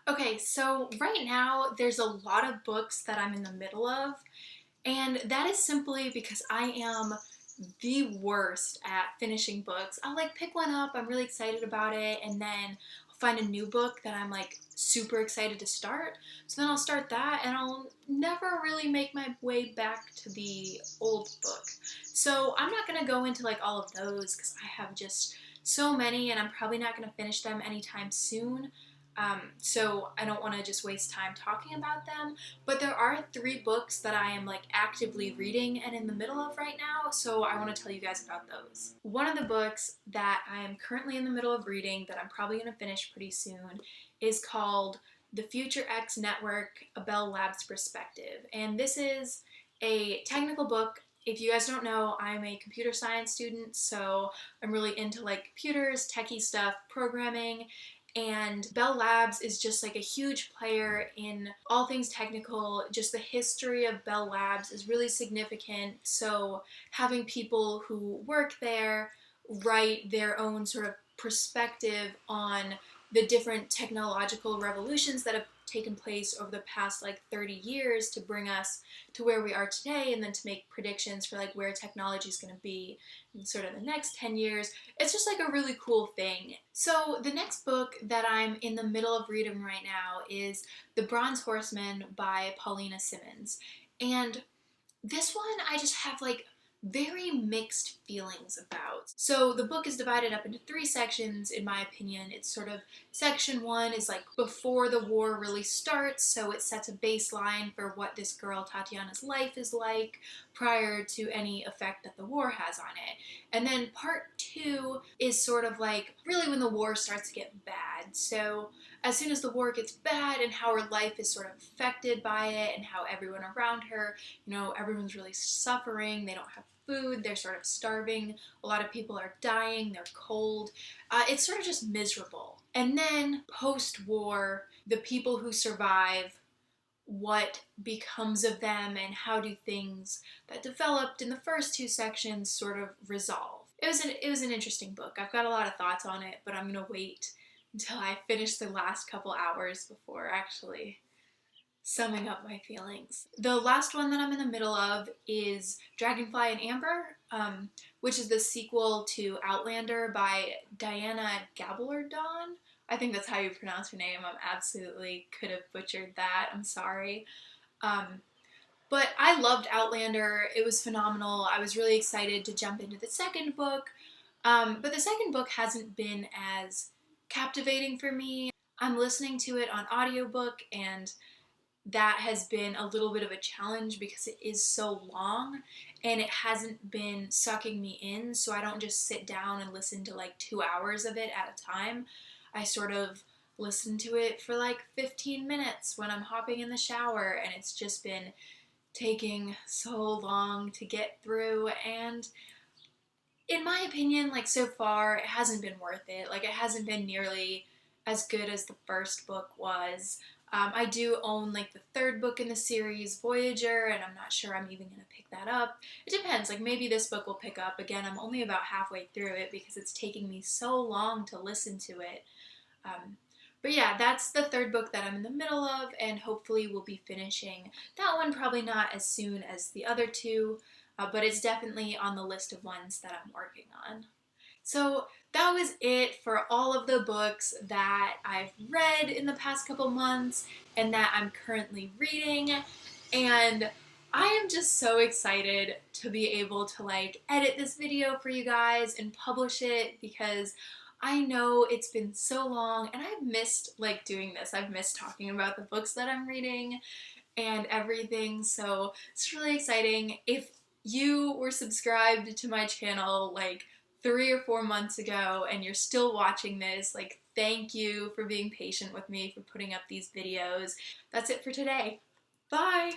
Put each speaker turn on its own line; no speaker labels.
Okay, so right now there's a lot of books that I'm in the middle of, and that is simply because I am the worst at finishing books. I'll like pick one up, I'm really excited about it, and then I'll find a new book that I'm like super excited to start. So then I'll start that, and I'll never really make my way back to the old book. So I'm not gonna go into like all of those because I have just so many, and I'm probably not gonna finish them anytime soon. So I don't want to just waste time talking about them. But there are three books that I am like actively reading and in the middle of right now, so I want to tell you guys about those. One of the books that I am currently in the middle of reading that I'm probably going to finish pretty soon is called The Future X Network: A Bell Labs Perspective. And this is a technical book. If you guys don't know, I'm a computer science student, so I'm really into like computers, techie stuff, programming, and Bell Labs is just like a huge player in all things technical. Just the history of Bell Labs is really significant. So having people who work there write their own sort of perspective on the different technological revolutions that have taken place over the past like 30 years to bring us to where we are today, and then to make predictions for like where technology is going to be in sort of the next 10 years. It's just like a really cool thing. So the next book that I'm in the middle of reading right now is The Bronze Horseman by Paulina Simmons. And this one I just have like very mixed feelings about. So the book is divided up into three sections, in my opinion. It's sort of section one is like before the war really starts, so it sets a baseline for what this girl Tatiana's life is like prior to any effect that the war has on it. And then part two is sort of like really when the war starts to get bad. So as soon as the war gets bad and how her life is sort of affected by it, and how everyone around her, everyone's really suffering. They don't have food. They're sort of starving. A lot of people are dying. They're cold. It's sort of just miserable. And then post-war, the people who survive, what becomes of them, and how do things that developed in the first two sections sort of resolve. It was an interesting book. I've got a lot of thoughts on it, but I'm gonna wait until I finish the last couple hours before actually summing up my feelings. The last one that I'm in the middle of is Dragonfly and Amber, which is the sequel to Outlander by Diana Gabaldon. I think that's how you pronounce her name. I absolutely could have butchered that. I'm sorry. Um, but I loved Outlander. It was phenomenal. I was really excited to jump into the second book. But the second book hasn't been as captivating for me. I'm listening to it on audiobook, and that has been a little bit of a challenge because it is so long and it hasn't been sucking me in, so I don't just sit down and listen to like 2 hours of it at a time. I sort of listen to it for like 15 minutes when I'm hopping in the shower, and it's just been taking so long to get through. And in my opinion, like so far, it hasn't been worth it. Like it hasn't been nearly as good as the first book was. I do own like the third book in the series, Voyager, and I'm not sure I'm even going to pick that up. It depends, like maybe this book will pick up. Again, I'm only about halfway through it because it's taking me so long to listen to it. But yeah, that's the third book that I'm in the middle of, and hopefully we'll be finishing that one, probably not as soon as the other two, but it's definitely on the list of ones that I'm working on. So that was it for all of the books that I've read in the past couple months and that I'm currently reading. And I am just so excited to be able to like edit this video for you guys and publish it, because I know it's been so long and I've missed like doing this. I've missed talking about the books that I'm reading and everything. So it's really exciting. If you were subscribed to my channel like 3 or 4 months ago and you're still watching this, like thank you for being patient with me, for putting up these videos. That's it for today. Bye!